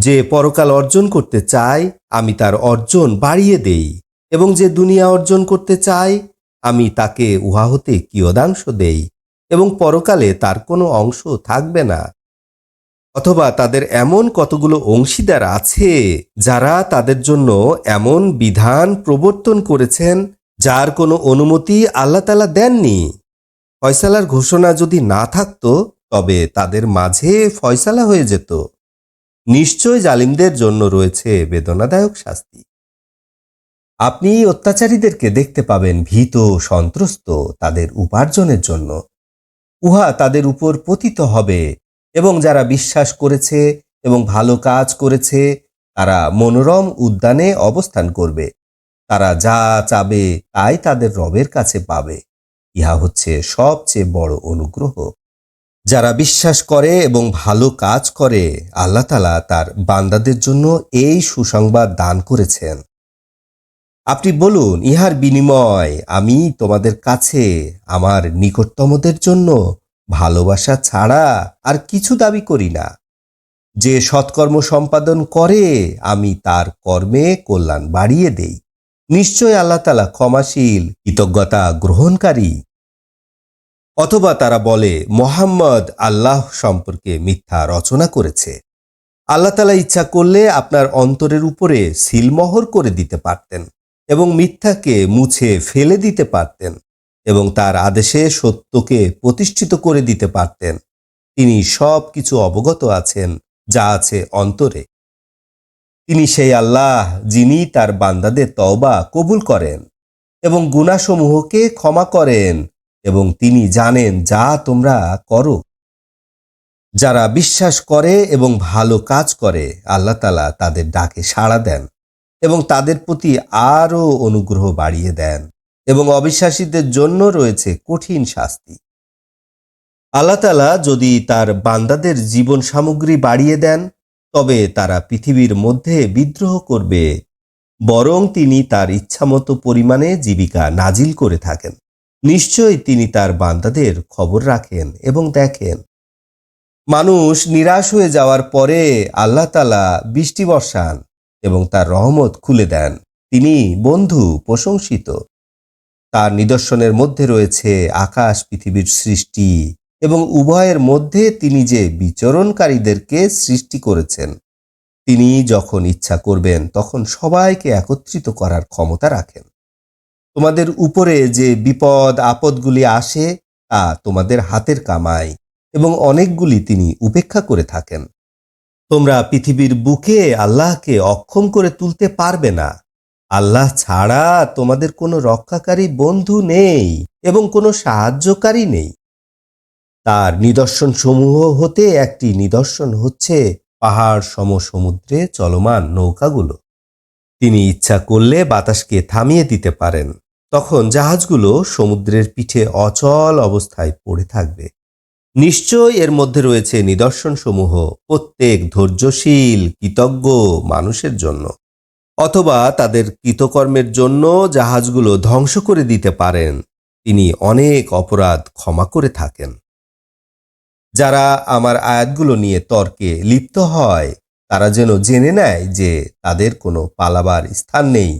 যে পরকাল অর্জন করতে চায় আমি তার অর্জন বাড়িয়ে দেই, এবং যে দুনিয়া অর্জন করতে চায় আমি তাকে উহা হতে কিয়দাংশ দেই, এবং পরকালে তার কোনো অংশ থাকবে না। অথবা তাদের এমন কতগুলো অংশীদার আছে যারা তাদের জন্য এমন বিধান প্রবর্তন করেছেন যার কোনো অনুমতি আল্লাহ তাআলা দেননি। ফয়সালার ঘোষণা যদি না থাকতো তবে তাদের মাঝে ফয়সালা হয়ে যেত। নিশ্চয় জালিমদের জন্য রয়েছে বেদনাদায়ক শাস্তি। আপনি অত্যাচারীদেরকে দেখতে পাবেন ভীত সন্ত্রস্ত তাদের উপার্জনের জন্য। উহা তাদের উপর পতিত হবে, এবং যারা বিশ্বাস করেছে এবং ভালো কাজ করেছে তারা মনোরম উদ্যানে অবস্থান করবে। তারা যা চাবে তাই তাদের রবের কাছে পাবে। ইহা হচ্ছে সবচেয়ে বড় অনুগ্রহ। যারা বিশ্বাস করে এবং ভালো কাজ করে আল্লাহ তাআলা তার বান্দাদের জন্য এই সুসংবাদ দান করেছেন। আপনি বলুন, ইহার বিনিময় আমি তোমাদের কাছে আমার নিকটতমদের জন্য ভালোবাসা ছাড়া আর কিছু দাবি করি না। যে সৎকর্ম সম্পাদন করে আমি তার কর্মে কল্যাণ বাড়িয়ে দেই। নিশ্চয় আল্লাহ তাআলা ক্ষমাশীল, কৃতজ্ঞতা গ্রহণকারী। অথবা তারা বলে মুহাম্মদ আল্লাহ সম্পর্কে মিথ্যা রচনা করেছে। আল্লাহ তাআলা ইচ্ছা করলে আপনার অন্তরের উপরে সিলমোহর করে দিতে পারতেন এবং মিথ্যাকে মুছে ফেলে দিতে পারতেন এবং তার আদেশে সত্যকে প্রতিষ্ঠিত করে দিতে পারতেন। তিনি সব কিছু অবগত আছেন যা আছে অন্তরে। তিনি সেই আল্লাহ যিনি তার বান্দাদের তওবা কবুল করেন এবং গুনাহসমূহকে ক্ষমা করেন, এবং তিনি জানেন যা তোমরা করো। যারা বিশ্বাস করে এবং ভালো কাজ করে আল্লাহ তাআলা তাদের ডাকে সাড়া দেন এবং তাদের প্রতি আরও অনুগ্রহ বাড়িয়ে দেন, এবং অবিশ্বাসীদের জন্য রয়েছে কঠিন শাস্তি। আল্লাহ তাআলা যদি তার বান্দাদের জীবন সামগ্রী বাড়িয়ে দেন তবে তারা পৃথিবীর মধ্যে বিদ্রোহ করবে, বরং তিনি তার ইচ্ছামতো পরিমাণে জীবিকা নাজিল করে থাকেন। নিশ্চয়ই তিনি তার বান্দাদের খবর রাখেন এবং দেখেন। মানুষ নিরাশ হয়ে যাওয়ার পরে আল্লাহ তাআলা বৃষ্টি বর্ষান এবং তার রহমত খুলে দেন। তিনি বন্ধু প্রশংসিত। তার নিদর্শনের মধ্যে রয়েছে আকাশ পৃথিবীর সৃষ্টি এবং উভয়ের মধ্যে তিনি যে বিচরণকারীদেরকে সৃষ্টি করেছেন। তিনি যখন ইচ্ছা করবেন তখন সবাইকে একত্রিত করার ক্ষমতা রাখেন। তোমাদের উপরে যে বিপদ আপদগুলি আসে তা তোমাদের হাতের কামাই, এবং অনেকগুলি তিনি উপেক্ষা করে থাকেন। তোমরা পৃথিবীর বুকে আল্লাহকে অক্ষম করে তুলতে পারবে না। আল্লাহ ছাড়া তোমাদের কোনো রক্ষাকারী বন্ধু নেই এবং কোনো সাহায্যকারী নেই। তার নিদর্শন সমূহ হতে একটি নিদর্শন হচ্ছে পাহাড় সম সমুদ্রে চলমান নৌকাগুলো। তিনি ইচ্ছা করলে বাতাসকে থামিয়ে দিতে পারেন, তখন জাহাজগুলো সমুদ্রের পিঠে অচল অবস্থায় পড়ে থাকবে। নিশ্চয় এর মধ্যে রয়েছে নিদর্শন সমূহ প্রত্যেক ধৈর্যশীল কৃতজ্ঞ মানুষের জন্য। অথবা তাদের কৃতকর্মের জন্য জাহাজগুলো ধ্বংস করে দিতে পারেন। তিনি অনেক অপরাধ ক্ষমা করে থাকেন। যারা আমার আয়াতগুলো নিয়ে তর্কে লিপ্ত হয় তারা যেন জেনে নেয় যে তাদের কোনো পালাবার স্থান নেই